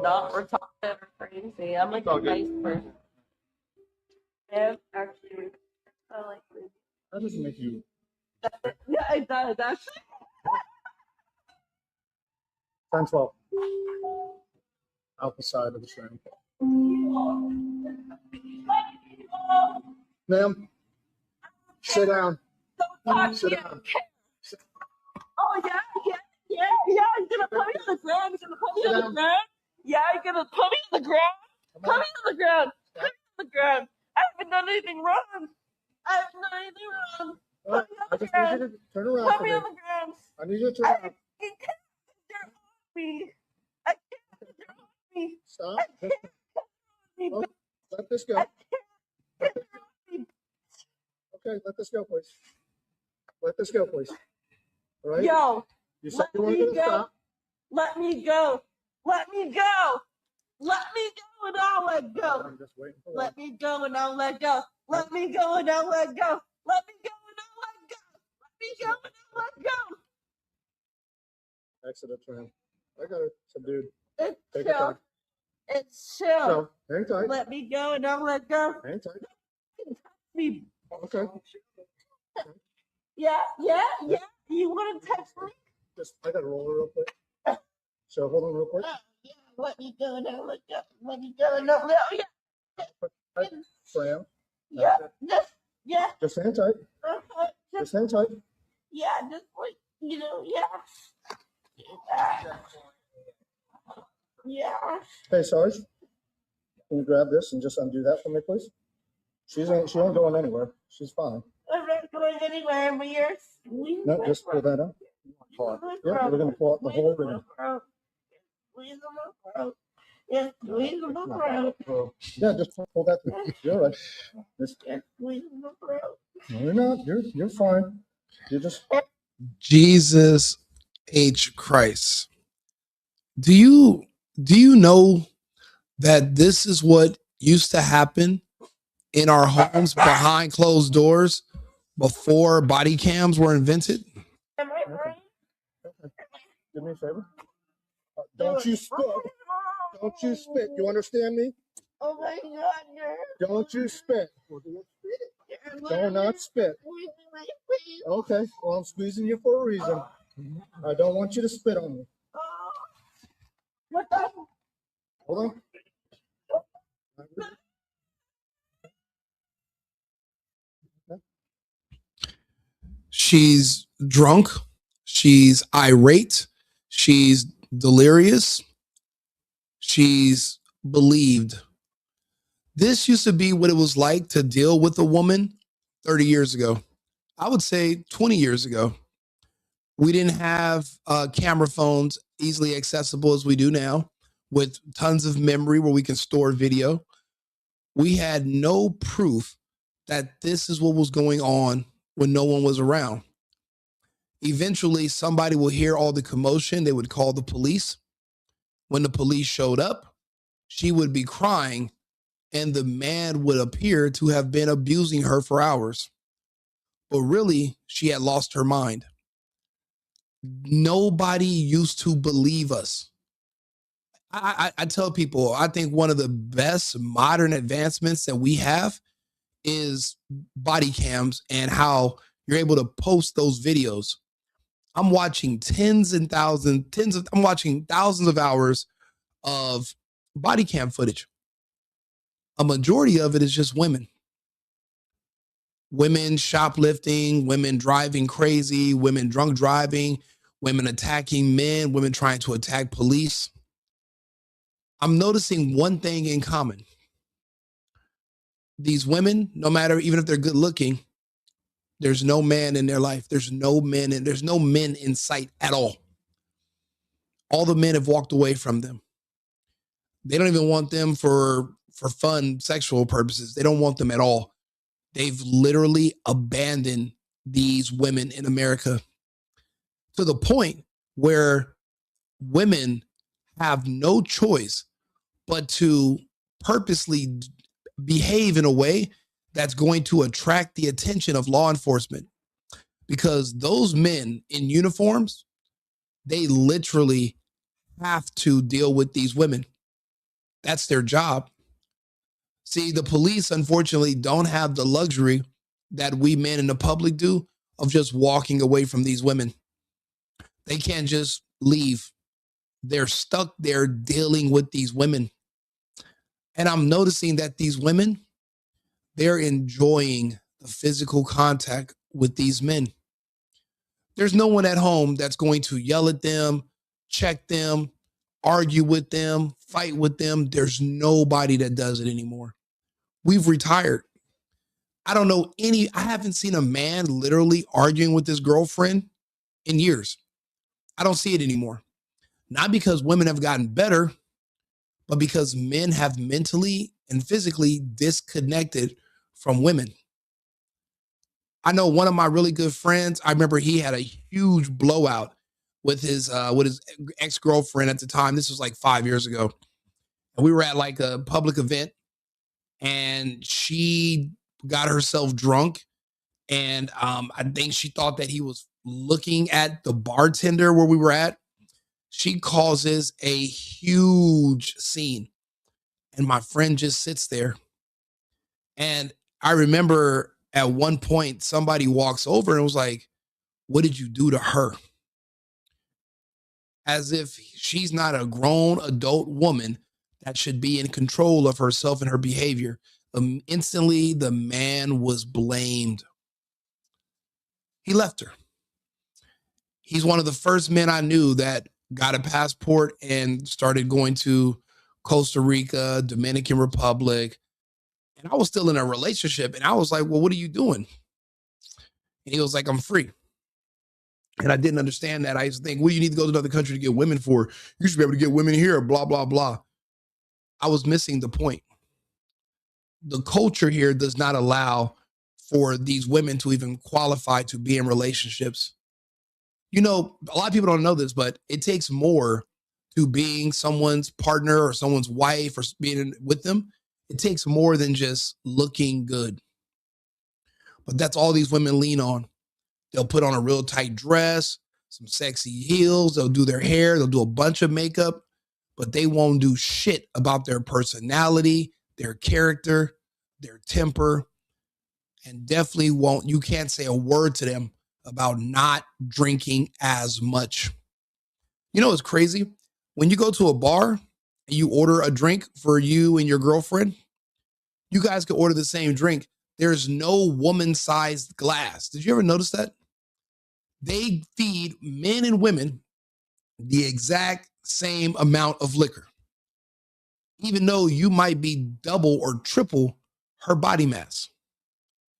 not retarded or crazy. I'm like a nice person. I'm actually I like crazy. That doesn't make you. Yeah, it does actually. 10-12. Out the side of the shrimp. Ma'am, sit down. Sit down. Oh yeah. You're gonna put me on the ground. You're gonna put me on the ground. Yeah, you're gonna put me on the ground. Put me on the ground. Put me on the ground. I haven't done anything wrong. I haven't done anything wrong. Put me on the ground. Need you to turn around. Put me on the ground. I need you to turn around. You're on me. I can't. You're on me. Stop. I can't. Oh, let this go. Okay, let this go, please. Let this go, please. All right? Yo, you said you let weren't me going to go. stop. Let me go. Let me go. Let me go and I'll let go. I'm just waiting for Let me go and I'll let go. Let me go and I'll let go. Let me go and I'll let go. Let me go and I'll let go. Exit for him. I got it. Subdued. It's Take your chill. time. It's chill. So, hang tight. Let me go and I'll let go. Hang tight. Me. Okay. Yeah. You want to text me? Just, I got to roll her real quick. So, hold on real quick. Yeah. Let me go and I'll let go. Let me go and I'll let go. Yeah. Sam. Yeah. Just hang tight. Just hang tight. Yeah, just like, yeah. Yeah. Hey, Sarge. Can you grab this and just undo that for me, please? She ain't going anywhere. She's fine. I'm not going anywhere, but you're squeezing. No, just pull that out. Yeah, we're gonna pull out the whole ribbon. Squeeze my throat. Yeah, squeeze my throat. Yeah, just pull that through. You're right. Just squeeze my throat. No, you're not. You're fine. You just Jesus H. Christ. Do you know that this is what used to happen in our homes behind closed doors before body cams were invented? Am I right? okay. Do me a favor. Don't you spit. Don't you spit. You understand me? Oh my God, don't you spit. Do not spit. Okay, well, I'm squeezing you for a reason. I don't want you to spit on me. What the? Hold on. She's drunk. She's irate. She's delirious. She's believed. This used to be what it was like to deal with a woman 30 years ago. I would say 20 years ago. We didn't have camera phones easily accessible as we do now, with tons of memory where we can store video. We had no proof that this is what was going on when no one was around. Eventually, somebody will hear all the commotion. They would call the police. When the police showed up, she would be crying, and the man would appear to have been abusing her for hours. But really, she had lost her mind. Nobody used to believe us. I tell people, I think one of the best modern advancements that we have is body cams and how you're able to post those videos. I'm watching I'm watching thousands of hours of body cam footage. A majority of it is just women. Women shoplifting, women driving crazy, women drunk driving, women attacking men, women trying to attack police. I'm noticing one thing in common. These women, no matter even if they're good looking, there's no man in their life. There's no men in sight at all. All the men have walked away from them. They don't even want them for fun, sexual purposes. They don't want them at all. They've literally abandoned these women in America to the point where women have no choice but to purposely behave in a way that's going to attract the attention of law enforcement. Because those men in uniforms, they literally have to deal with these women. That's their job. See, the police, unfortunately, don't have the luxury that we men in the public do of just walking away from these women. They can't just leave. They're stuck there dealing with these women. And I'm noticing that these women, they're enjoying the physical contact with these men. There's no one at home that's going to yell at them, check them, argue with them, fight with them. There's nobody that does it anymore. We've retired. I haven't seen a man literally arguing with his girlfriend in years. I don't see it anymore. Not because women have gotten better, but because men have mentally and physically disconnected from women. I know one of my really good friends, I remember he had a huge blowout with his ex-girlfriend at the time. This was like 5 years ago. And we were at like a public event and she got herself drunk. And I think she thought that he was looking at the bartender where we were at. She causes a huge scene. And my friend just sits there. And I remember at one point, somebody walks over and was like, "What did you do to her?" As if she's not a grown adult woman that should be in control of herself and her behavior. Instantly, the man was blamed. He left her. He's one of the first men I knew that got a passport and started going to Costa Rica, Dominican Republic. And I was still in a relationship. And I was like, "Well, what are you doing?" And he was like, "I'm free." And I didn't understand that. I used to think, "What do you need to go to another country to get women for? You should be able to get women here, blah, blah, blah." I was missing the point. The culture here does not allow for these women to even qualify to be in relationships. You know, a lot of people don't know this, but it takes more to being someone's partner or someone's wife or being with them. It takes more than just looking good. But that's all these women lean on. They'll put on a real tight dress, some sexy heels. They'll do their hair. They'll do a bunch of makeup, but they won't do shit about their personality, their character, their temper, and definitely won't. You can't say a word to them about not drinking as much. You know what's crazy? When you go to a bar and you order a drink for you and your girlfriend, you guys can order the same drink. There's no woman-sized glass. Did you ever notice that? They feed men and women the exact same amount of liquor, even though you might be double or triple her body mass.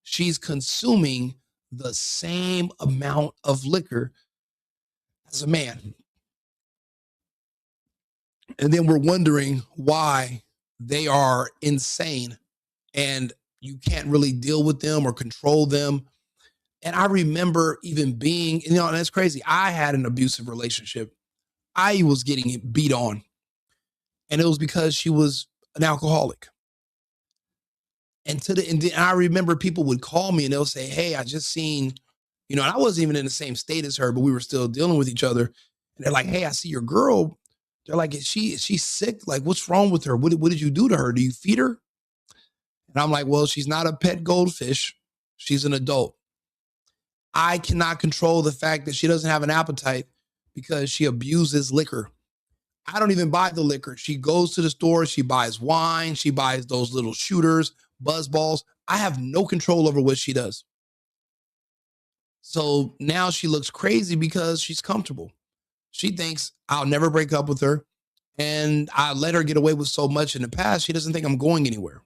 She's consuming the same amount of liquor as a man. And then we're wondering why they are insane and you can't really deal with them or control them. And I remember even being, and that's crazy. I had an abusive relationship. I was getting beat on. And it was because she was an alcoholic. And I remember people would call me and they'll say, "Hey, I just seen," and I wasn't even in the same state as her, but we were still dealing with each other. And they're like, "Hey, I see your girl." They're like, is she sick? Like, what's wrong with her? What did you do to her? Do you feed her? And I'm like, "Well, she's not a pet goldfish. She's an adult. I cannot control the fact that she doesn't have an appetite because she abuses liquor. I don't even buy the liquor. She goes to the store. She buys wine. She buys those little shooters, buzz balls. I have no control over what she does." So now she looks crazy because she's comfortable. She thinks I'll never break up with her. And I let her get away with so much in the past. She doesn't think I'm going anywhere.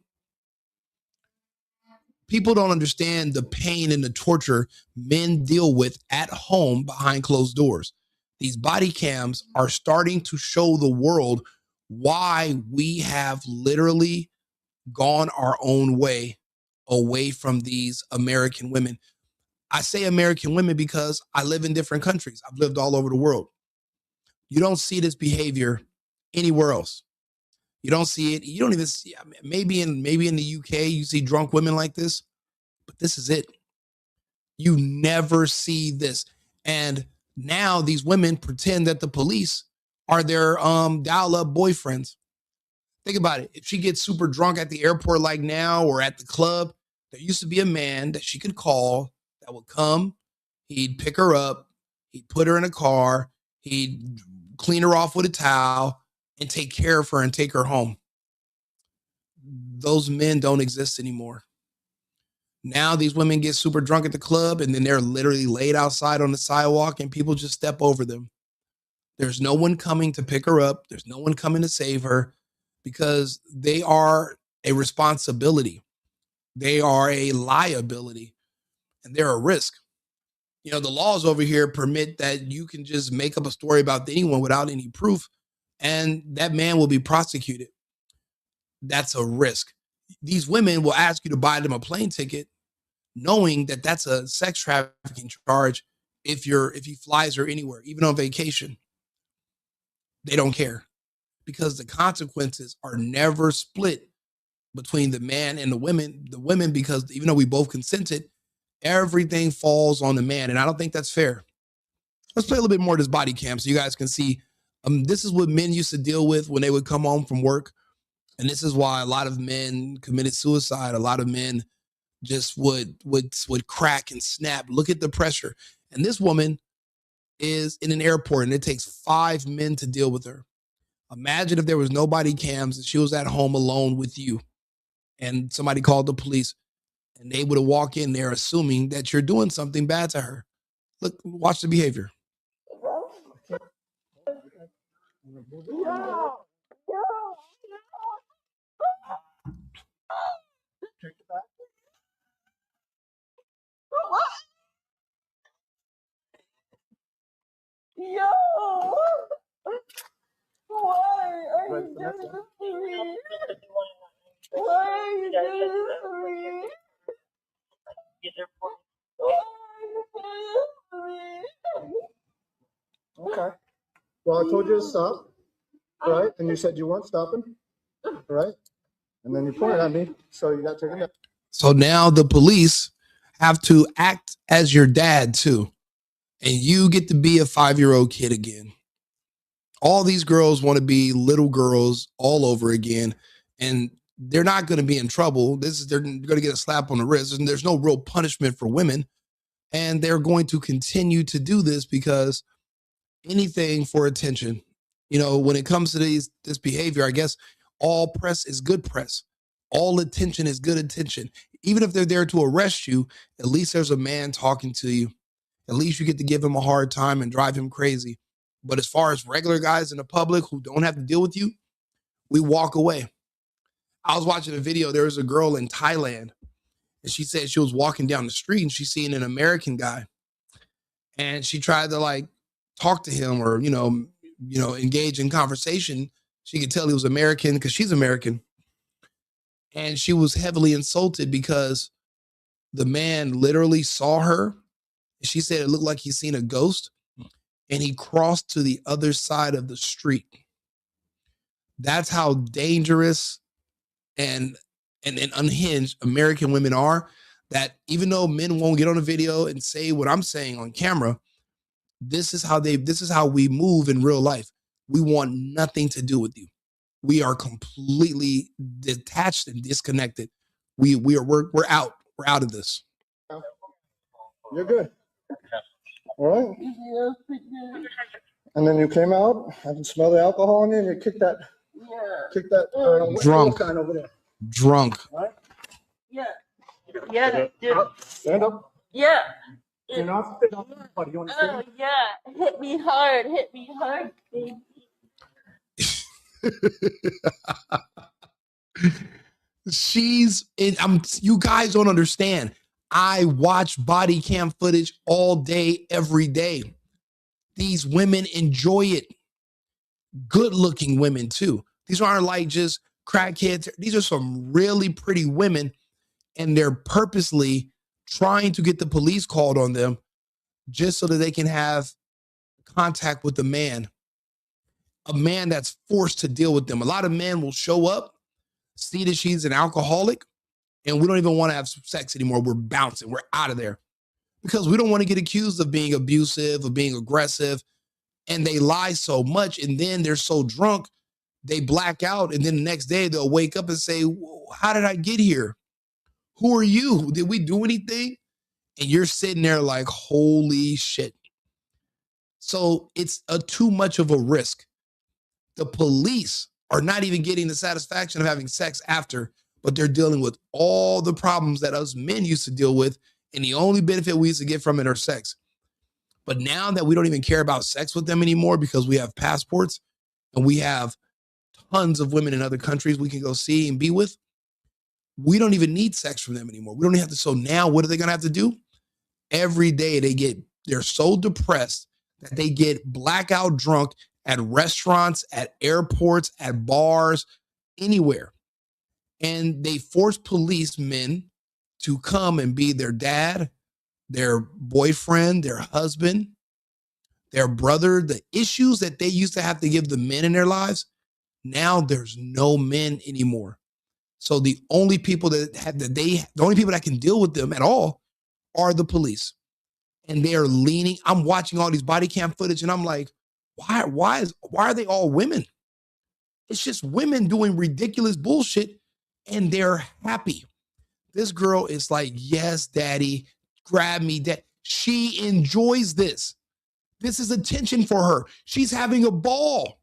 People don't understand the pain and the torture men deal with at home behind closed doors. These body cams are starting to show the world why we have literally gone our own way away from these American women. I say American women because I live in different countries. I've lived all over the world. You don't see this behavior anywhere else. You don't see it. You don't even see, maybe in the UK, you see drunk women like this, but this is it. You never see this. And now these women pretend that the police are their dial-up boyfriends. Think about it. If she gets super drunk at the airport like now or at the club, there used to be a man that she could call that would come. He'd pick her up. He'd put her in a car. He'd clean her off with a towel and take care of her and take her home. Those men don't exist anymore. Now these women get super drunk at the club and then they're literally laid outside on the sidewalk and people just step over them. There's no one coming to pick her up. There's no one coming to save her because they are a responsibility. They are a liability and they're a risk. You know, the laws over here permit that you can just make up a story about anyone without any proof and that man will be prosecuted. That's a risk. These women will ask you to buy them a plane ticket knowing that that's a sex trafficking charge if he flies her anywhere, even on vacation. They don't care because the consequences are never split between the man and the women, because even though we both consented, everything falls on the man. And I don't think that's fair. Let's play a little bit more of this body cam so you guys can see. This is what men used to deal with when they would come home from work. And this is why a lot of men committed suicide. A lot of men just would crack and snap. Look at the pressure. And this woman is in an airport and it takes 5 men to deal with her. Imagine if there was no body cams and she was at home alone with you and somebody called the police and they would have walked in there assuming that you're doing something bad to her. Look, watch the behavior. Yo! Why are you doing this to me? Why are you doing this to me? Why are you doing this to me? Okay. Well, I told you to stop, right? And you said you weren't stopping, right? And then you pointed at me, so you got taken down. So now the police have to act as your dad too. And you get to be a 5-year-old kid again. All these girls want to be little girls all over again. And they're not going to be in trouble. They're going to get a slap on the wrist. And there's no real punishment for women. And they're going to continue to do this because anything for attention. You know, when it comes to this behavior, I guess all press is good press. All attention is good attention. Even if they're there to arrest you, at least there's a man talking to you. At least you get to give him a hard time and drive him crazy. But as far as regular guys in the public who don't have to deal with you, we walk away. I was watching a video. There was a girl in Thailand and she said she was walking down the street and she's seeing an American guy. And she tried to like talk to him or, engage in conversation. She could tell he was American because she's American. And she was heavily insulted because the man literally saw her. She said it looked like he's seen a ghost and he crossed to the other side of the street. That's how dangerous and unhinged American women are, that even though men won't get on a video and say what I'm saying on camera, this is how we move in real life. We want nothing to do with you. We are completely detached and disconnected. We're out. We're out of this. You're good. All right. And then you came out, I can smell the alcohol in you, and you kicked that drunk sign over there. Drunk. All right? Yeah. Stand up. Yeah. You're not spitting on anybody. You understand? Oh, yeah. Hit me hard, baby. You guys don't understand. I watch body cam footage all day, every day. These women enjoy it. Good looking women too. These aren't like just crackheads. These are some really pretty women, and they're purposely trying to get the police called on them just so that they can have contact with a man that's forced to deal with them. A lot of men will show up, see that she's an alcoholic, and we don't even want to have sex anymore. We're bouncing. We're out of there because we don't want to get accused of being abusive, of being aggressive. and they lie so much, and then they're so drunk, they black out, and then the next day they'll wake up and say, how did I get here? Who are you? Did we do anything? And you're sitting there like, holy shit. So it's too much of a risk. The police are not even getting the satisfaction of having sex after, but they're dealing with all the problems that us men used to deal with, and the only benefit we used to get from it are sex. But now that we don't even care about sex with them anymore because we have passports and we have tons of women in other countries we can go see and be with, we don't even need sex from them anymore. We don't have to. So now what are they going to have to do? Every day they're so depressed that they get blackout drunk at restaurants, at airports, at bars, anywhere. And they force policemen to come and be their dad, their boyfriend, their husband, their brother. The issues that they used to have to give the men in their lives, now there's no men anymore. So the only people the only people that can deal with them at all are the police. And they are leaning. I'm watching all these body cam footage and I'm like, why are they all women? It's just women doing ridiculous bullshit and they're happy. This girl is like, yes, daddy, grab me, dad. She enjoys this. This is attention for her. She's having a ball.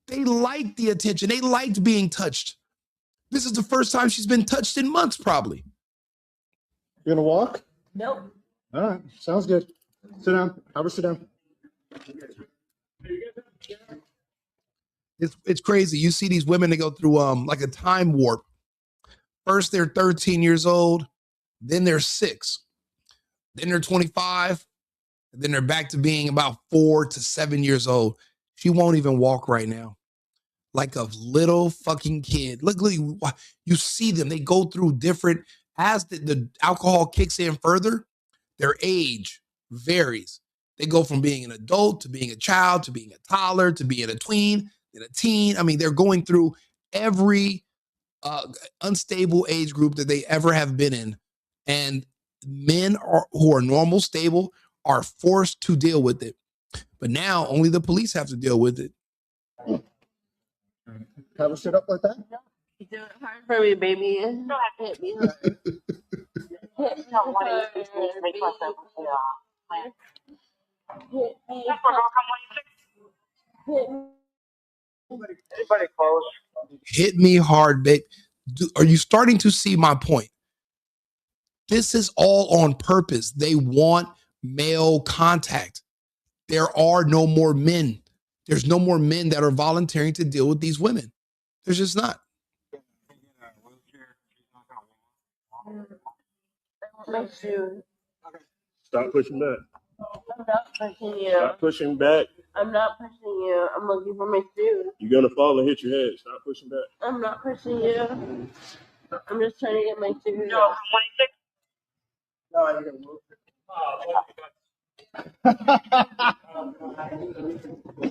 They like the attention. They liked being touched. This is the first time she's been touched in months, probably. You gonna walk? Nope. All right, sounds good. Sit down. Have her sit down. It's crazy. You see these women that go through like a time warp. First, they're 13 years old, then they're 6, then they're 25, and then they're back to being about 4 to 7 years old. She won't even walk right now. Like a little fucking kid. Look, you see them. They go through different, as the alcohol kicks in further, their age varies. They go from being an adult to being a child to being a toddler to being a tween, then a teen. I mean, they're going through every unstable age group that they ever have been in. And men who are normal, stable, are forced to deal with it. But now only the police have to deal with it. Have her sit up like that? You do it hard for me, baby. Hit me hard. Hit me hard, baby. Anybody close? Hit me hard, babe. Are you starting to see my point? This is all on purpose. They want male contact. There are no more men. There's no more men that are volunteering to deal with these women. There's just not. My shoe. Stop pushing back. I'm not pushing you. Stop pushing back. I'm not pushing you. I'm looking for my shoe. You're gonna fall and hit your head. Stop pushing back. I'm not pushing you. I'm just trying to get my shoe. No, 26. No, you're gonna move.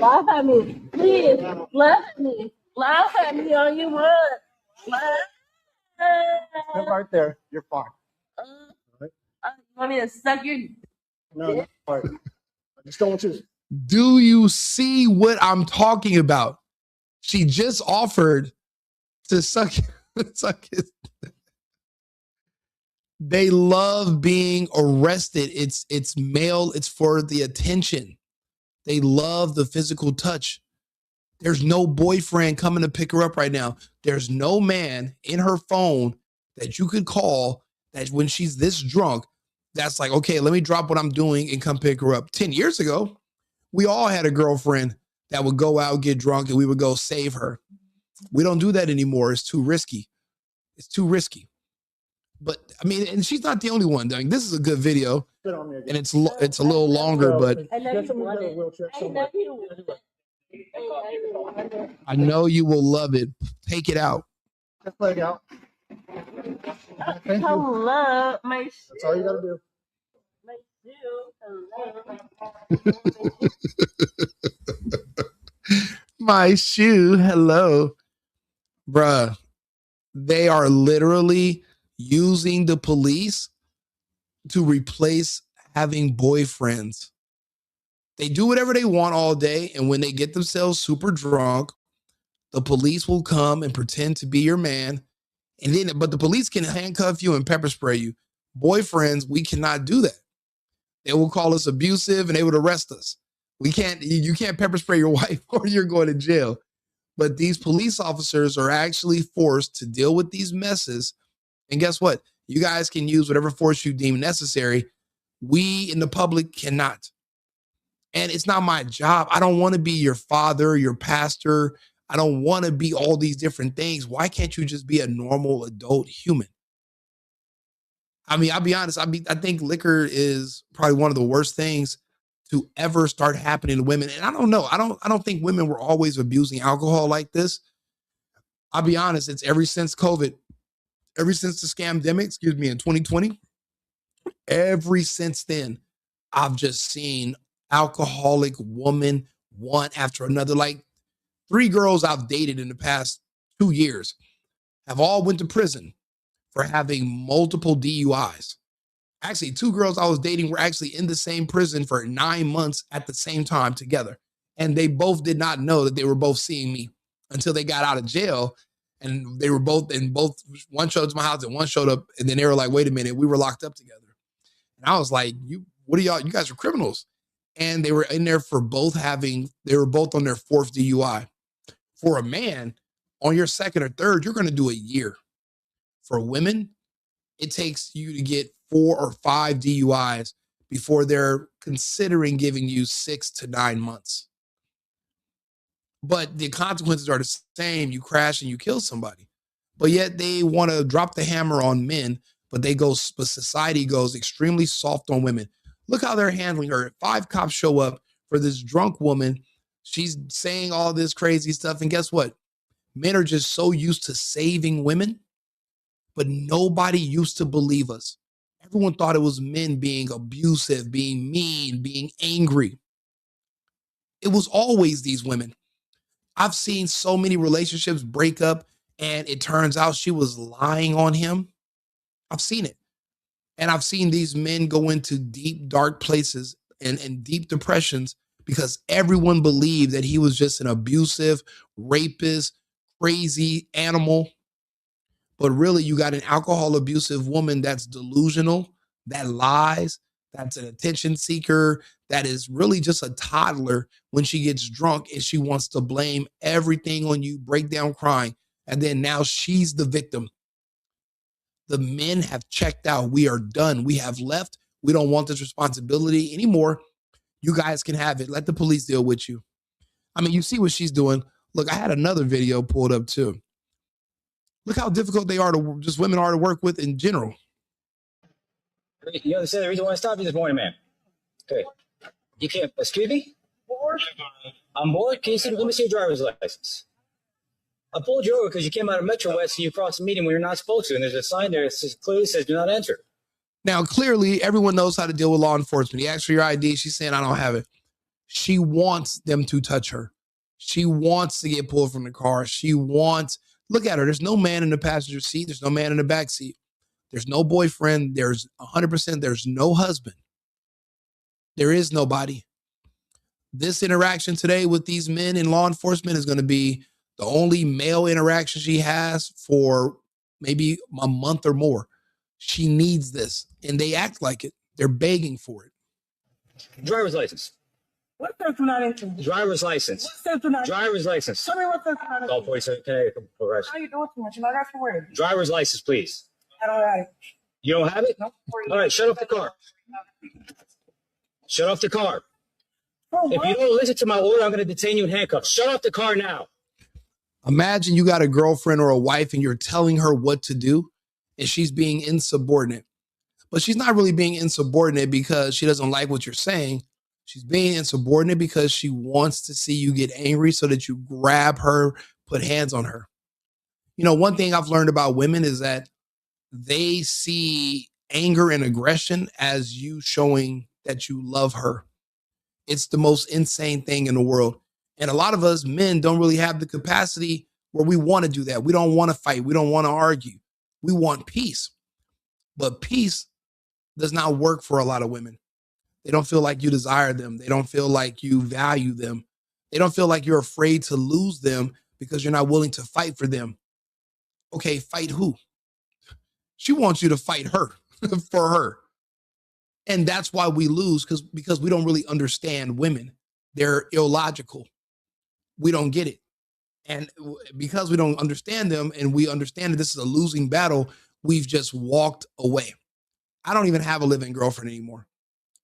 Laugh at me. Please. Laugh at me. Laugh at me all you want. Sit right there. You're fine. You want me to suck your... No, that's fine. I just don't want you to... Do you see what I'm talking about? She just offered to suck his. They love being arrested. It's male. It's for the attention. They love the physical touch. There's no boyfriend coming to pick her up right now. There's no man in her phone that you could call that when she's this drunk, that's like, okay, let me drop what I'm doing and come pick her up. 10 years ago, we all had a girlfriend that would go out, get drunk, and we would go save her. We don't do that anymore. It's too risky. It's too risky. But I mean, and she's not the only one. I mean, this is a good video, and it's a little longer, but I know you want it. I know you want it. I know you will love it. Take it out. Just let it out. Thank you. Hello, my shoe. That's all you gotta do. My shoe. My shoe. Hello. Bruh. They are literally using the police to replace having boyfriends. They do whatever they want all day. And when they get themselves super drunk, the police will come and pretend to be your man. And then, but the police can handcuff you and pepper spray you. Boyfriends, we cannot do that. They will call us abusive and they would arrest us. You can't pepper spray your wife or you're going to jail. But these police officers are actually forced to deal with these messes. And guess what? You guys can use whatever force you deem necessary. We in the public cannot. And it's not my job. I don't want to be your father, your pastor. I don't want to be all these different things. Why can't you just be a normal adult human? I mean, I'll be honest. I think liquor is probably one of the worst things to ever start happening to women. And I don't know. I don't think women were always abusing alcohol like this. I'll be honest. It's ever since COVID, ever since the scamdemic, in 2020, ever since then, I've just seen alcoholic woman one after another. Like 3 girls I've dated in the past 2 years have all went to prison for having multiple DUIs. Actually, 2 girls I was dating were actually in the same prison for 9 months at the same time together. And they both did not know that they were both seeing me until they got out of jail. And they were both, one showed up to my house and one showed up. And then they were like, wait a minute, we were locked up together. And I was like, you guys are criminals. And they were in there for they were both on their 4th DUI. For a man, on your 2nd or 3rd, you're going to do a year. For women, it takes you to get 4 or 5 DUIs before they're considering giving you 6 to 9 months. But the consequences are the same. You crash and you kill somebody. But yet they want to drop the hammer on men, but society goes extremely soft on women. Look how they're handling her. 5 cops show up for this drunk woman. She's saying all this crazy stuff. And guess what? Men are just so used to saving women, but nobody used to believe us. Everyone thought it was men being abusive, being mean, being angry. It was always these women. I've seen so many relationships break up and it turns out she was lying on him. I've seen it. And I've seen these men go into deep, dark places and deep depressions because everyone believed that he was just an abusive, rapist, crazy animal. But really, you got an alcohol abusive woman that's delusional, that lies, that's an attention seeker, that is really just a toddler when she gets drunk and she wants to blame everything on you, break down crying. And then now she's the victim. The men have checked out. We are done. We have left. We don't want this responsibility anymore. You guys can have it. Let the police deal with you. I mean, you see what she's doing. Look, I had another video pulled up too. Look how difficult women are to work with in general. You understand the reason why I stopped you this morning, man? Okay. You can't, excuse me? I'm bored. Can you see, let me see your driver's license. I pulled you over because you came out of Metro West and you crossed the median when you're not supposed to. And there's a sign there that clearly says do not enter. Now, clearly, everyone knows how to deal with law enforcement. He asked for your ID. She's saying, I don't have it. She wants them to touch her. She wants to get pulled from the car. Look at her. There's no man in the passenger seat. There's no man in the back seat. There's no boyfriend. There's 100%. There's no husband. There is nobody. This interaction today with these men in law enforcement is going to be the only male interaction she has for maybe a month or more. She needs this, and they act like it. They're begging for it. Driver's license. What says do not enter? Driver's license. What says do not enter? Driver's license. Tell me what says do not enter. Call 47 Connecticut. How you doing too much? You're not asking where it is. Driver's license, please. I don't have it. You don't have it? No. All right, shut off the car. Shut off the car. Oh, If you don't listen to my order, I'm going to detain you in handcuffs. Shut off the car now. Imagine you got a girlfriend or a wife and you're telling her what to do and she's being insubordinate. But she's not really being insubordinate because she doesn't like what you're saying. She's being insubordinate because she wants to see you get angry so that you grab her, put hands on her. You know, one thing I've learned about women is that they see anger and aggression as you showing that you love her. It's the most insane thing in the world. And a lot of us men don't really have the capacity where we want to do that. We don't want to fight. We don't want to argue. We want peace. But peace does not work for a lot of women. They don't feel like you desire them. They don't feel like you value them. They don't feel like you're afraid to lose them because you're not willing to fight for them. Okay, fight who? She wants you to fight her for her. And that's why we lose, because we don't really understand women. They're illogical. We don't get it. And because we don't understand them and we understand that this is a losing battle, we've just walked away. I don't even have a living girlfriend anymore.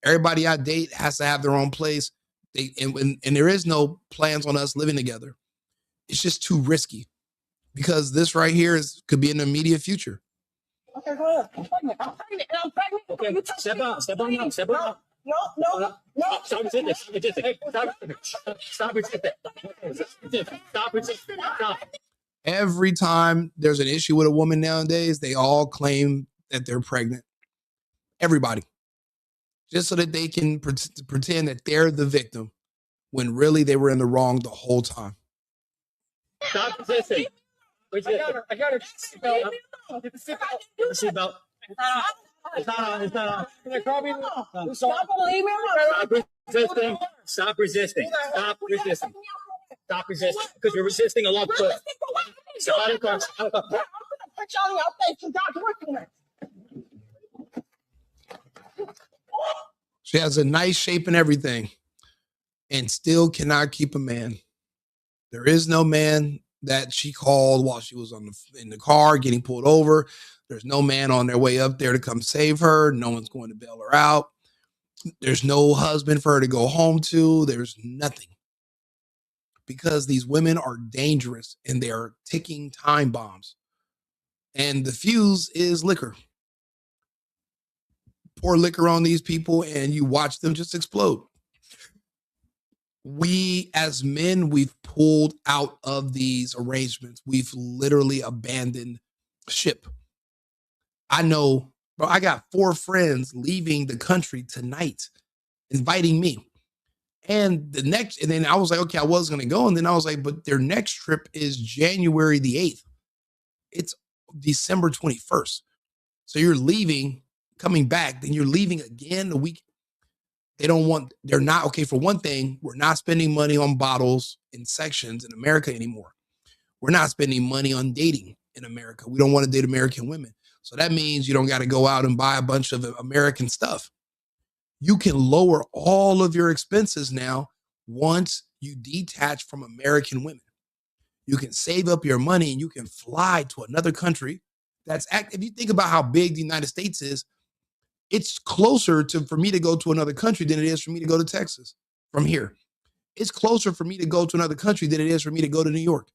Everybody I date has to have their own place. And there is no plans on us living together. It's just too risky because this right here could be in the immediate future. Okay, go ahead. I'm pregnant. I'm pregnant. I'm pregnant. Okay, step out. Step on up. Step on up. No. Stop resisting. Stop resisting. Stop resisting. Stop. Every time there's an issue with a woman nowadays, they all claim that they're pregnant. Everybody. Just so that they can pretend that they're the victim when really they were in the wrong the whole time. Stop resisting. I got her. Seatbelt. It's not on. Stop resisting. Stop resisting. Stop resisting. Stop resisting. Because you're resisting a lot of foot. Stop out of the car. She has a nice shape and everything and still cannot keep a man. There is no man that she called while she was in the car getting pulled over. There's no man on their way up there to come save her. No one's going to bail her out. There's no husband for her to go home to. There's nothing. Because these women are dangerous and they are ticking time bombs. And the fuse is liquor. Pour liquor on these people and you watch them just explode. We as men, we've pulled out of these arrangements. We've literally abandoned ship. I know, bro, I got 4 friends leaving the country tonight, inviting me. And then I was like, okay, I was going to go. And then I was like, but their next trip is January the 8th. It's December 21st. So you're leaving, coming back, then you're leaving again a week. They're not, okay, for one thing, we're not spending money on bottles and sections in America anymore. We're not spending money on dating in America. We don't want to date American women. So that means you don't got to go out and buy a bunch of American stuff. You can lower all of your expenses now once you detach from American women. You can save up your money and you can fly to another country. If you think about how big the United States is, it's closer for me to go to another country than it is for me to go to Texas from here. It's closer for me to go to another country than it is for me to go to New York.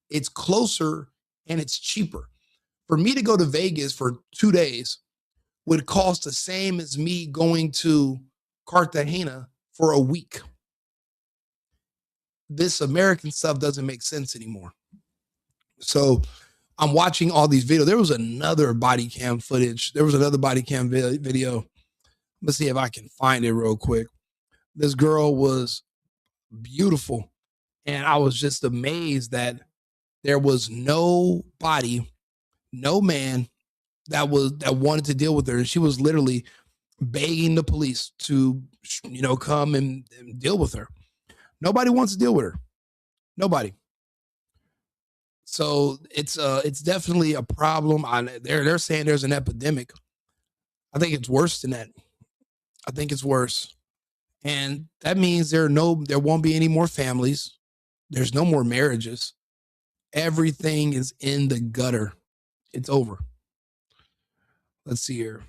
It's closer and it's cheaper. For me to go to Vegas for 2 days would cost the same as me going to Cartagena for a week. This American stuff doesn't make sense anymore. So I'm watching all these videos. There was another body cam footage. There was another body cam video. Let's see if I can find it real quick. This girl was beautiful. And I was just amazed that there was nobody, no man that wanted to deal with her. And she was literally begging the police to, come and deal with her. Nobody wants to deal with her. Nobody. So it's definitely a problem. They're saying there's an epidemic. I think it's worse than that. I think it's worse. And that means there won't be any more families. There's no more marriages. Everything is in the gutter. It's over. Let's see here.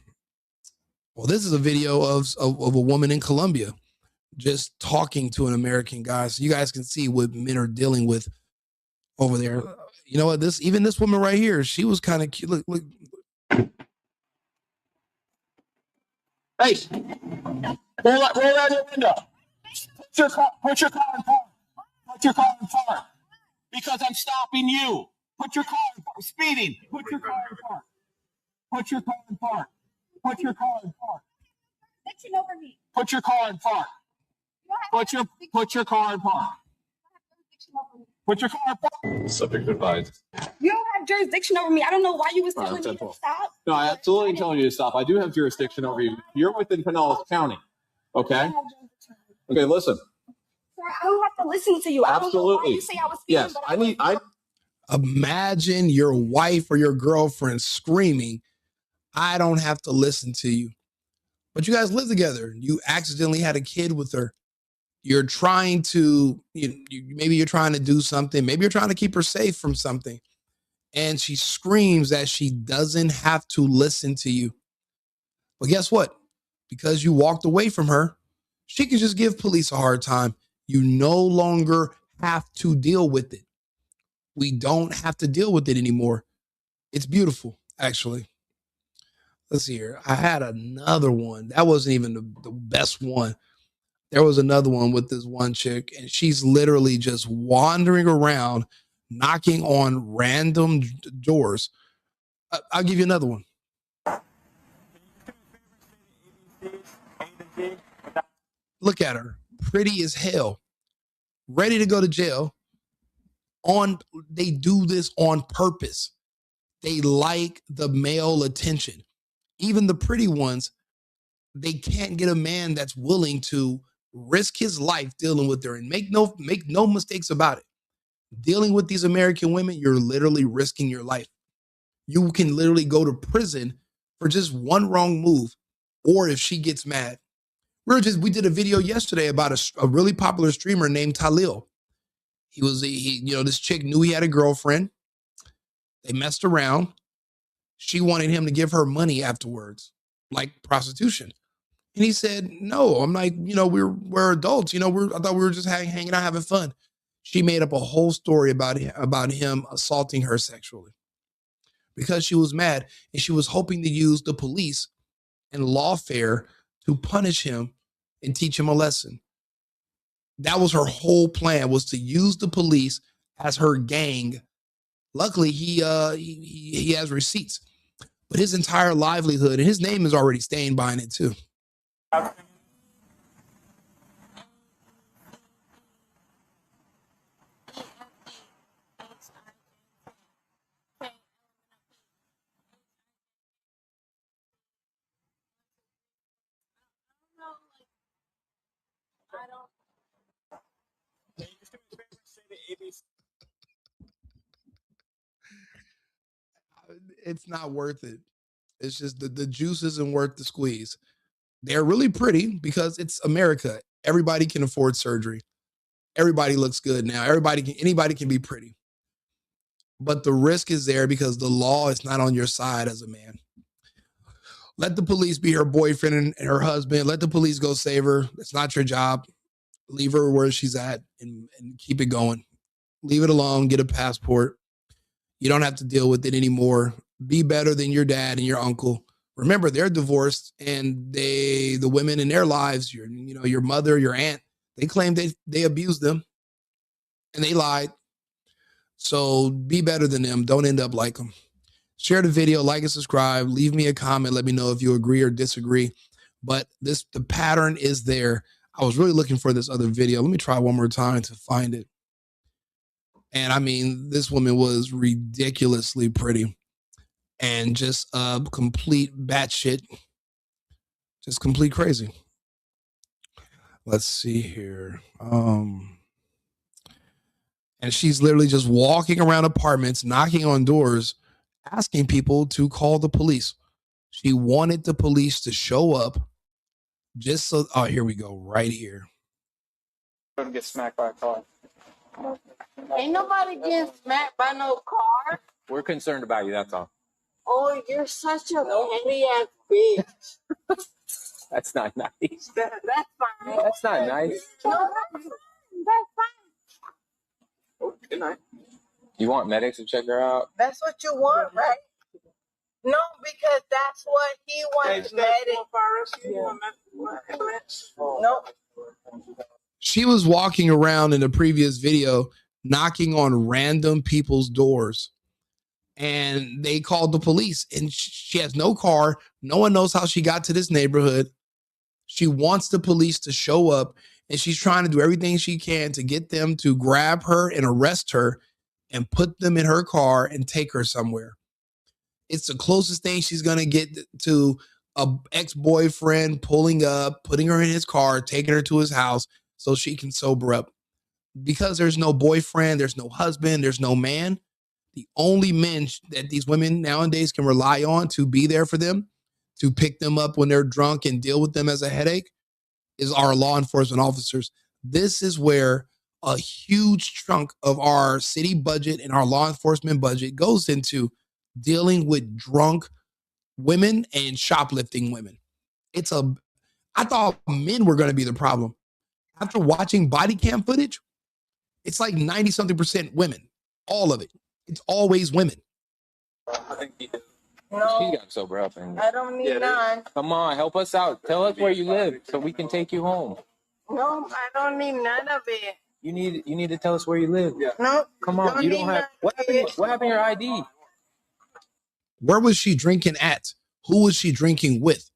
Well, this is a video of a woman in Colombia just talking to an American guy. So you guys can see what men are dealing with over there. You know what? This woman right here, she was kind of cute. Look. Hey, roll out your window. Put your car in park. Put your car in park. Because I'm stopping you. Put your car in park. Speeding. Put your car in park. Put your car in park. Put your car in park. Put your car in park. Put your car in park. Put your car in park. Subject advised. You don't have jurisdiction over me. I don't know why you was telling me to stop. No, I absolutely telling you to stop. I do have jurisdiction over you. You're within Pinellas County. Okay. Okay, listen. Sir, I don't have to listen to you. I don't know why Absolutely. you say I was speeding, Yes, but Imagine your wife or your girlfriend screaming, I don't have to listen to you. But you guys live together. You accidentally had a kid with her. You're trying to, maybe you're trying to do something. Maybe you're trying to keep her safe from something. And she screams that she doesn't have to listen to you. But guess what? Because you walked away from her, she can just give police a hard time. You no longer have to deal with it. We don't have to deal with it anymore. It's beautiful, actually. Let's see here. I had another one. That wasn't even the best one. There was another one with this one chick, and she's literally just wandering around, knocking on random doors. I'll give you another one. Look at her, pretty as hell, ready to go to jail. They do this on purpose. They like the male attention. Even the pretty ones, they can't get a man that's willing to risk his life dealing with her. And make no mistakes about it. Dealing with these American women, you're literally risking your life. You can literally go to prison for just one wrong move, or if she gets mad. We did a video yesterday about a really popular streamer named Talil. This chick knew he had a girlfriend. They messed around. She wanted him to give her money afterwards, like prostitution. And he said, no. I'm like, we're adults. I thought we were just hanging out, having fun. She made up a whole story about him assaulting her sexually because she was mad, and she was hoping to use the police and lawfare to punish him and teach him a lesson. That was her whole plan, was to use the police as her gang. Luckily, he has receipts, but his entire livelihood and his name is already stained behind it too. It's not worth it. It's just the juice isn't worth the squeeze. They're really pretty because it's America. Everybody can afford surgery. Everybody looks good now. Anybody can be pretty. But the risk is there because the law is not on your side as a man. Let the police be her boyfriend and her husband. Let the police go save her. It's not your job. Leave her where she's at and keep it going. Leave it alone. Get a passport. You don't have to deal with it anymore. Be better than your dad and your uncle. Remember, they're divorced, and the women in their lives, your mother, your aunt, they claim they abused them and they lied. So be better than them. Don't end up like them. Share the video, like and subscribe. Leave me a comment. Let me know if you agree or disagree. But the pattern is there. I was really looking for this other video. Let me try one more time to find it. And I mean, this woman was ridiculously pretty and just complete batshit, just complete crazy. Let's see here. And she's literally just walking around apartments, knocking on doors, asking people to call the police. She wanted the police to show up just so, oh, here we go, right here. Don't get smacked by a car. Ain't nobody getting smacked by no car. We're concerned about you, that's all. Oh, you're such a petty ass bitch. That's not nice. That's fine. That's not nice. No, that's fine. Oh, good night. You want medics to check her out? That's what you want, right? No, because that's what he wants. No. She was walking around in the previous video, knocking on random people's doors, and they called the police, and she has no car. No one knows how she got to this neighborhood. She wants the police to show up, and she's trying to do everything she can to get them to grab her and arrest her and put them in her car and take her somewhere. It's the closest thing she's going to get to a ex-boyfriend pulling up, putting her in his car, taking her to his house so she can sober up. Because there's no boyfriend, there's no husband, there's no man. The only men that these women nowadays can rely on to be there for them, to pick them up when they're drunk and deal with them as a headache, is our law enforcement officers. This is where a huge chunk of our city budget and our law enforcement budget goes into dealing with drunk women and shoplifting women. I thought men were going to be the problem. After watching body cam footage, it's like 90 something percent women. All of it. It's always women. I think he did. No, She got sober up. And I don't need none. come on, help us out. Tell us where you live so we can take you home. No, I don't need none of it. You need to tell us where you live. Yeah. No, Come on, you don't have what happened to your ID? Where was she drinking at? Who was she drinking with?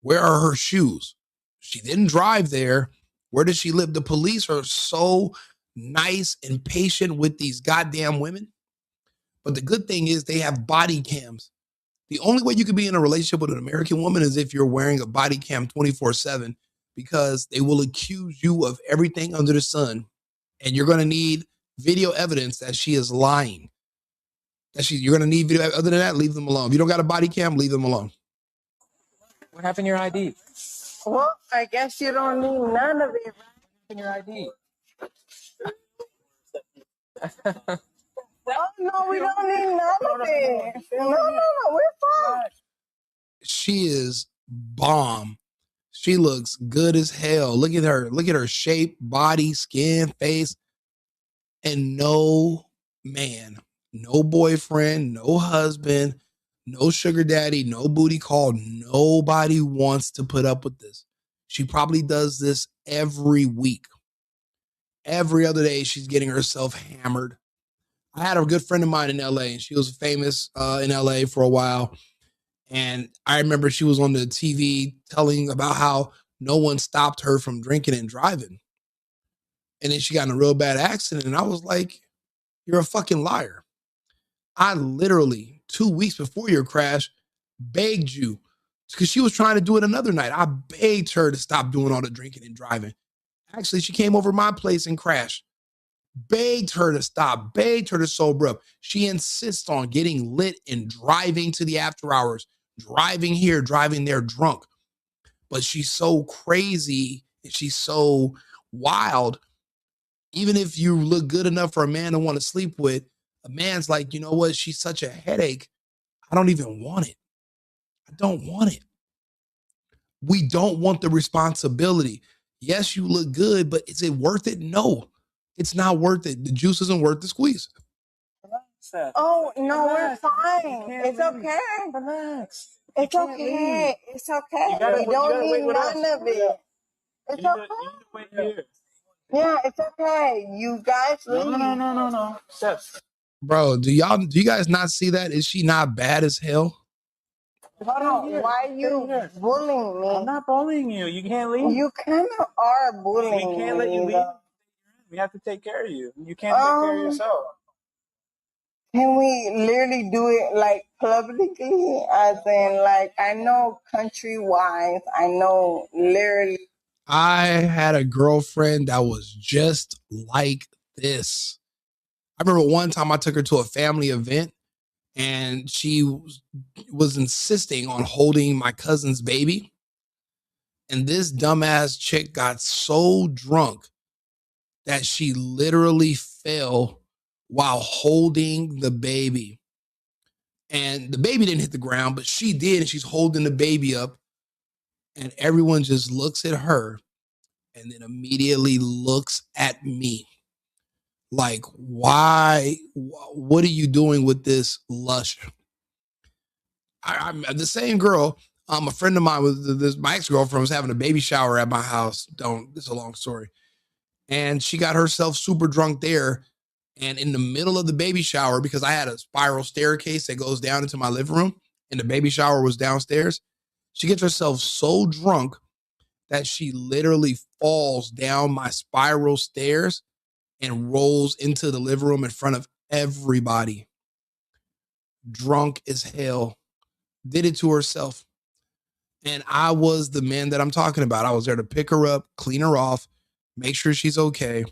Where are her shoes? She didn't drive there. Where does she live? The police are so nice and patient with these goddamn women. But the good thing is they have body cams. The only way you can be in a relationship with an American woman is if you're wearing a body cam 24/7, because they will accuse you of everything under the sun. And you're going to need video evidence that she is lying. You're going to need video. Other than that, leave them alone. If you don't got a body cam, leave them alone. What happened to your ID? Well, I guess you don't need none of it. What happened to your ID? Oh, no, we don't need none of it. No, we're fine. She is bomb. She looks good as hell. Look at her. Look at her shape, body, skin, face. And no man, no boyfriend, no husband, no sugar daddy, no booty call. Nobody wants to put up with this. She probably does this every week. Every other day, she's getting herself hammered. I had a good friend of mine in LA, and she was famous in LA for a while. And I remember she was on the TV telling about how no one stopped her from drinking and driving. And then she got in a real bad accident. And I was like, you're a fucking liar. I literally, 2 weeks before your crash, begged you, because she was trying to do it another night. I begged her to stop doing all the drinking and driving. Actually, she came over my place and crashed. Begged her to stop, begged her to sober up. She insists on getting lit and driving to the after hours, driving here, driving there drunk. But she's so crazy and she's so wild. Even if you look good enough for a man to want to sleep with, a man's like, you know what? She's such a headache. I don't even want it. I don't want it. We don't want the responsibility. Yes, you look good, but is it worth it? No, it's not worth it. The juice isn't worth the squeeze. Oh, no, we're fine. It's okay. Relax. It's okay. It's okay. We don't need none of it. It's okay. Yeah, it's okay. You guys leave. No. Steps. Bro, do you guys not see that? Is she not bad as hell? Why are you bullying me? I'm not bullying you. You can't leave. You kind of are bullying me. We can't let you leave. We have to take care of you. You can't take care of yourself. Can we literally do it like publicly? As in, like, I know country-wise, I know literally. I had a girlfriend that was just like this. I remember one time I took her to a family event and she was insisting on holding my cousin's baby. And this dumbass chick got so drunk that she literally fell while holding the baby. And the baby didn't hit the ground, but she did. And she's holding the baby up. And everyone just looks at her and then immediately looks at me. Like, why? What are you doing with this lush? I'm the same girl. A friend of mine my ex-girlfriend was having a baby shower at my house. It's a long story. And she got herself super drunk there. And in the middle of the baby shower, because I had a spiral staircase that goes down into my living room and the baby shower was downstairs, she gets herself so drunk that she literally falls down my spiral stairs and rolls into the living room in front of everybody. Drunk as hell. Did it to herself. And I was the man that I'm talking about. I was there to pick her up, clean her off, make sure she's okay,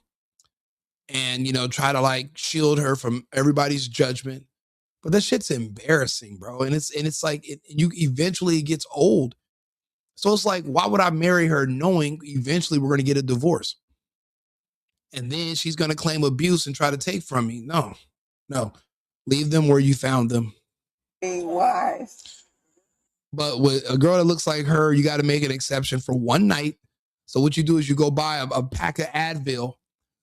and, try to like shield her from everybody's judgment. But that shit's embarrassing, bro. And it's like you eventually it gets old. So it's like, why would I marry her knowing eventually we're going to get a divorce? And then she's going to claim abuse and try to take from me. No. Leave them where you found them. Be wise. But with a girl that looks like her, you got to make an exception for one night. So what you do is you go buy a pack of Advil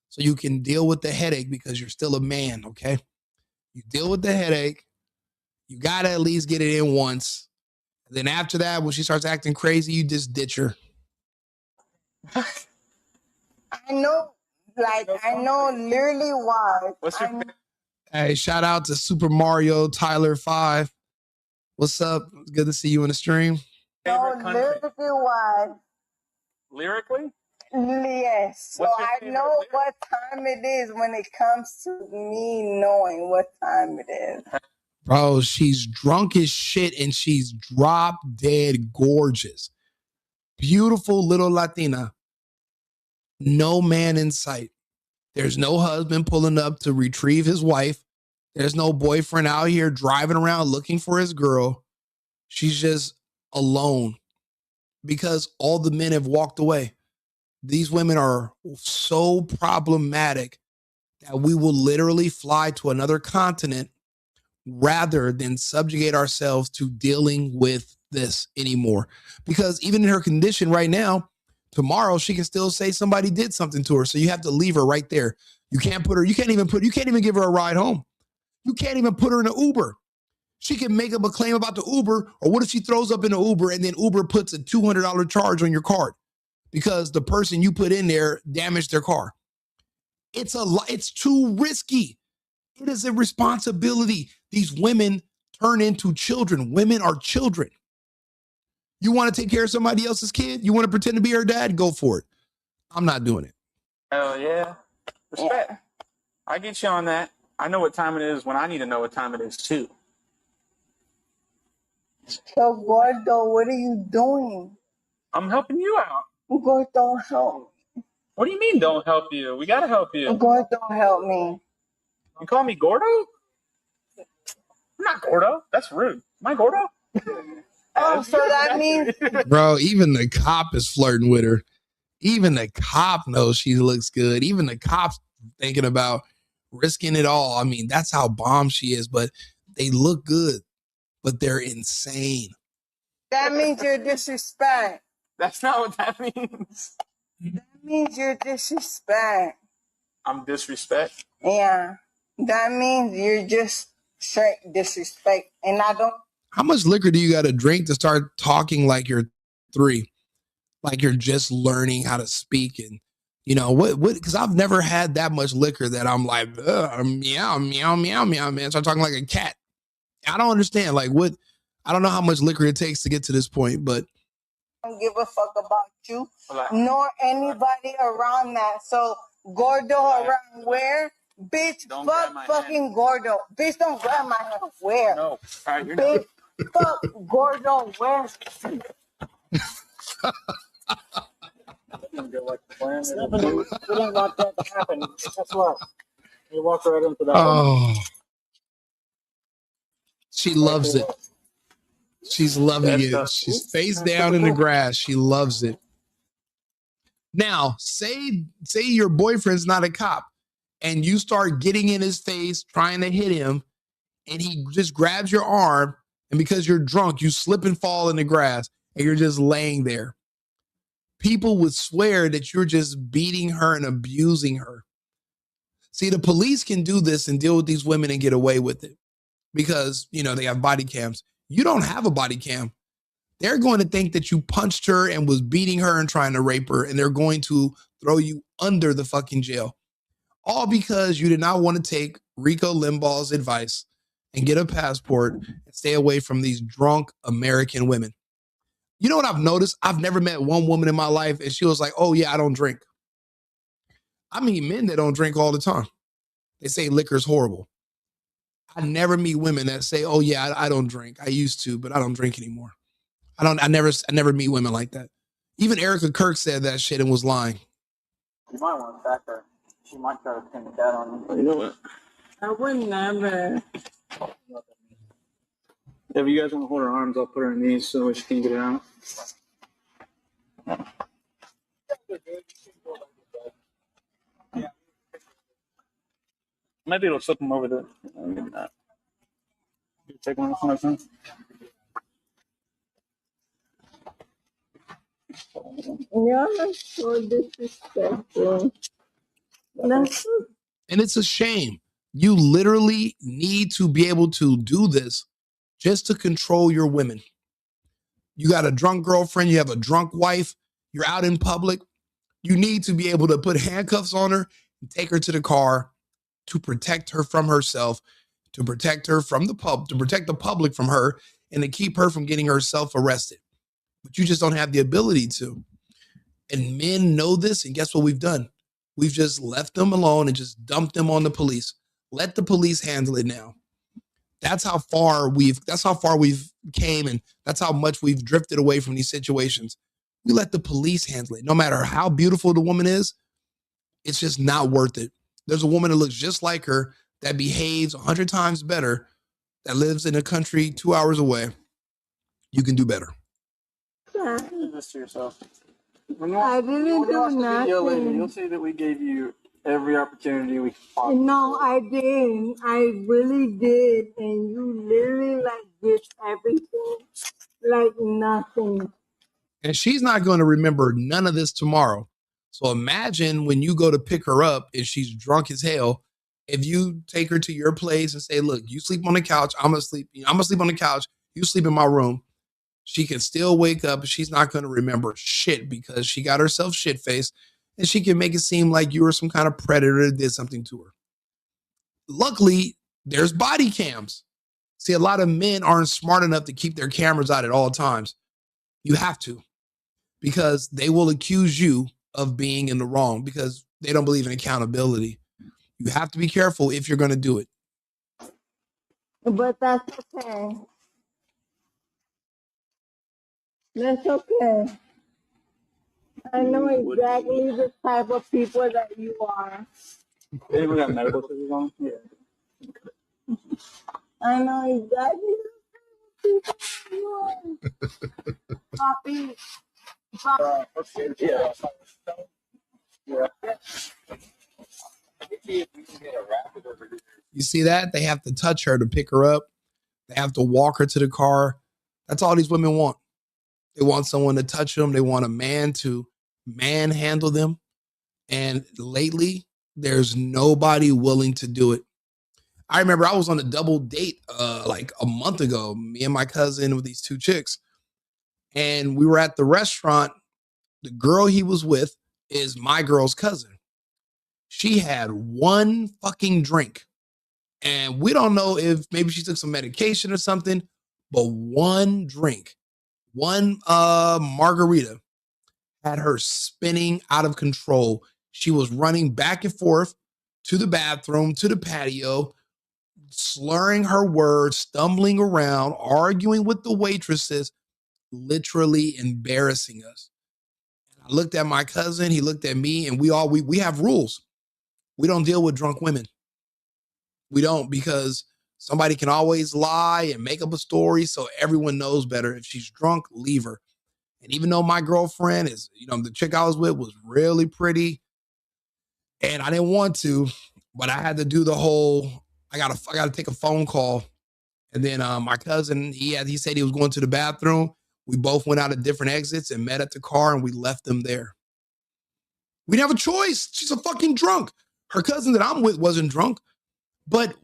so you can deal with the headache because you're still a man, okay? You deal with the headache. You got to at least get it in once. And then after that, when she starts acting crazy, you just ditch her. I know literally why. Hey, shout out to Super Mario Tyler 5. What's up? Good to see you in the stream. Lyrically why. Lyrically? Yes. So I know what time it is when it comes to me knowing what time it is. Bro, she's drunk as shit and she's drop dead gorgeous. Beautiful little Latina. No man in sight. There's no husband pulling up to retrieve his wife. There's no boyfriend out here driving around looking for his girl. She's just alone because all the men have walked away. These women are so problematic that we will literally fly to another continent rather than subjugate ourselves to dealing with this anymore. Because even in her condition right now, tomorrow she can still say somebody did something to her. So you have to leave her right there. You can't even give her a ride home. You can't even put her in an Uber. She can make up a claim about the Uber, or what if she throws up in an Uber and then Uber puts a $200 charge on your card because the person you put in there damaged their car? It's too risky. It is a responsibility. These women turn into children. Women are children. You want to take care of somebody else's kid? You want to pretend to be her dad? Go for it. I'm not doing it. Hell yeah. Respect. I get you on that. I know what time it is when I need to know what time it is too. So Gordo, what are you doing? I'm helping you out. Gordo, help. What do you mean don't help you? We gotta help you. Gordo, help me. You call me Gordo? I'm not Gordo. That's rude. Am I Gordo? Oh, so that means... Bro, even the cop is flirting with her. Even the cop knows she looks good. Even the cop's thinking about risking it all. I mean, that's how bomb she is, but they look good, but they're insane. That means you're disrespect. That's not what that means. That means you're disrespect. I'm disrespect? Yeah. That means you're just straight disrespect. And I don't... How much liquor do you got to drink to start talking like you're 3? Like you're just learning how to speak and, what, because I've never had that much liquor that I'm like, meow, meow, meow, meow, man. Start talking like a cat. I don't understand. Like what, I don't know how much liquor it takes to get to this point, but. I don't give a fuck about you, nor anybody around that. So Gordo around where? Bitch, fuck fucking hand. Gordo. Bitch, don't grab my hand. Where? No. All right, you're bitch, fuck Gordo. Where? It ain't like that to happen. That's what. You walk right into that. Oh. She loves it. She's loving it. She's face down in the grass. She loves it. Now, say your boyfriend's not a cop and you start getting in his face, trying to hit him, and he just grabs your arm, and because you're drunk, you slip and fall in the grass, and you're just laying there. People would swear that you're just beating her and abusing her. See, the police can do this and deal with these women and get away with it because, they have body cams. You don't have a body cam. They're going to think that you punched her and was beating her and trying to rape her, and they're going to throw you under the fucking jail. All because you did not want to take Rico Limbaugh's advice and get a passport and stay away from these drunk American women. You know what I've noticed? I've never met one woman in my life and she was like, oh yeah, I don't drink. I meet men that don't drink all the time. They say liquor is horrible. I never meet women that say, oh yeah, I don't drink. I used to, but I don't drink anymore. I never meet women like that. Even Erica Kirk said that shit and was lying. You might want to back her. She might try to pin the dad on you. You know what? I would never. If you guys want to hold her arms, I'll put her in these so she can get it out. Maybe it'll slip them over there. Maybe not. You take one of my friends. You're so disrespectful. And it's a shame. You literally need to be able to do this just to control your women. You got a drunk girlfriend, you have a drunk wife, you're out in public. You need to be able to put handcuffs on her and take her to the car to protect her from herself, to protect her from the to protect the public from her, and to keep her from getting herself arrested. But you just don't have the ability to. And men know this, and guess what we've done? We've just left them alone and just dumped them on the police. Let the police handle it now. That's how far we've came, and that's how much we've drifted away from these situations. We let the police handle it. No matter how beautiful the woman is, it's just not worth it. There's a woman that looks just like her, that behaves 100 times better, that lives in a country 2 hours away. You can do better. Do this to yourself. I didn't do nothing. You'll see that we gave you every opportunity we could possibly. No, I didn't. I really did. And you literally did everything like nothing. And she's not going to remember none of this tomorrow. So imagine when you go to pick her up and she's drunk as hell. If you take her to your place and say, look, you sleep on the couch, I'm gonna sleep on the couch, you sleep in my room. She can still wake up. She's not going to remember shit because she got herself shit-faced, and she can make it seem like you were some kind of predator that did something to her. Luckily, there's body cams. See, a lot of men aren't smart enough to keep their cameras out at all times. You have to, because they will accuse you of being in the wrong because they don't believe in accountability. You have to be careful if you're going to do it. But that's okay. That's okay. I know exactly the type of people that you are. Hey, we got medical scissors on? Yeah. I know exactly the type of people you are. Poppy. Yeah. You see that? They have to touch her to pick her up. They have to walk her to the car. That's all these women want. They want someone to touch them. They want a man to manhandle them. And lately, there's nobody willing to do it. I remember I was on a double date like a month ago, me and my cousin with these two chicks. And we were at the restaurant. The girl he was with is my girl's cousin. She had one fucking drink. And we don't know if maybe she took some medication or something, but one drink. One margarita had her spinning out of control. She was running back and forth to the bathroom, to the patio, slurring her words, stumbling around, arguing with the waitresses, literally embarrassing us. I looked at my cousin, he looked at me, and we have rules. We don't deal with drunk women. We don't, because somebody can always lie and make up a story so everyone knows better. If she's drunk, leave her. And even though my girlfriend is, the chick I was with was really pretty, and I didn't want to, but I had to do the whole, I gotta take a phone call. And then my cousin, he said he was going to the bathroom. We both went out at different exits and met at the car, and we left them there. We didn't have a choice. She's a fucking drunk. Her cousin that I'm with wasn't drunk. But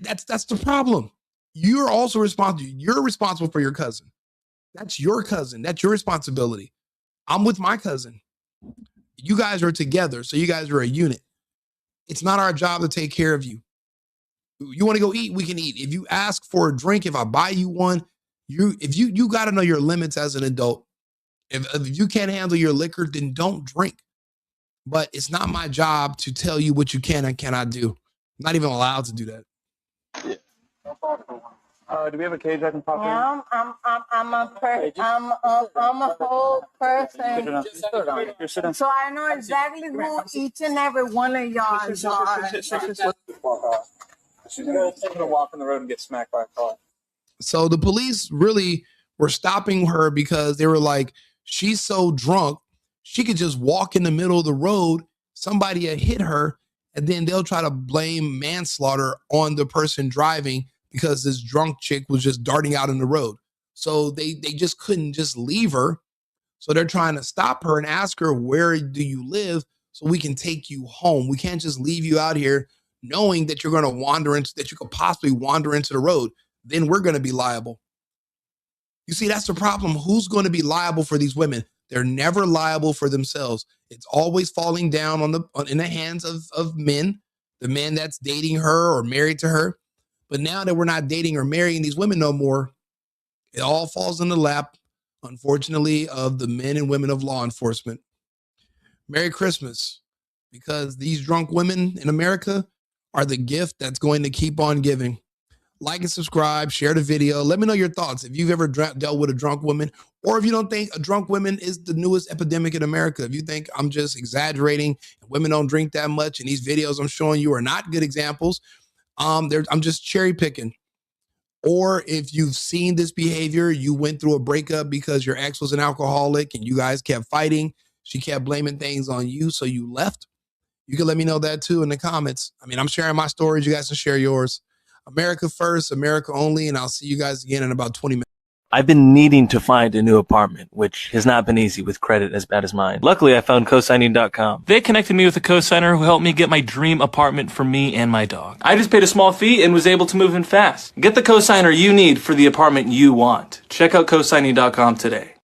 that's the problem. You're also responsible. You're responsible for your cousin. That's your cousin. That's your responsibility. I'm with my cousin. You guys are together, so you guys are a unit. It's not our job to take care of you. You want to go eat, we can eat. If you ask for a drink, if I buy you one, you got to know your limits as an adult. If you can't handle your liquor, then don't drink. But it's not my job to tell you what you can and cannot do. I'm not even allowed to do that. Yeah. Do we have a cage I can pop in? Yeah, I'm a whole person. So I know exactly who each and every one of y'all are. She's gonna walk on the road and get smacked by a car. So the police really were stopping her because they were like, she's so drunk, she could just walk in the middle of the road, somebody had hit her, and then they'll try to blame manslaughter on the person driving because this drunk chick was just darting out in the road. So they just couldn't just leave her. So they're trying to stop her and ask her, where do you live so we can take you home? We can't just leave you out here knowing that you're going to wander into, that you could possibly wander into the road. Then we're going to be liable. You see, that's the problem. Who's going to be liable for these women? They're never liable for themselves. It's always falling down in the hands of men, the man that's dating her or married to her. But now that we're not dating or marrying these women no more, it all falls in the lap, unfortunately, of the men and women of law enforcement. Merry Christmas, because these drunk women in America are the gift that's going to keep on giving. Like and subscribe, share the video. Let me know your thoughts. If you've ever dealt with a drunk woman, or if you don't think a drunk woman is the newest epidemic in America, if you think I'm just exaggerating and women don't drink that much and these videos I'm showing you are not good examples, I'm just cherry picking. Or if you've seen this behavior, you went through a breakup because your ex was an alcoholic and you guys kept fighting. She kept blaming things on you, so you left. You can let me know that too in the comments. I mean, I'm sharing my stories. You guys can share yours. America first, America only, and I'll see you guys again in about 20 minutes. I've been needing to find a new apartment, which has not been easy with credit as bad as mine. Luckily, I found cosigning.com. They connected me with a cosigner who helped me get my dream apartment for me and my dog. I just paid a small fee and was able to move in fast. Get the cosigner you need for the apartment you want. Check out cosigning.com today.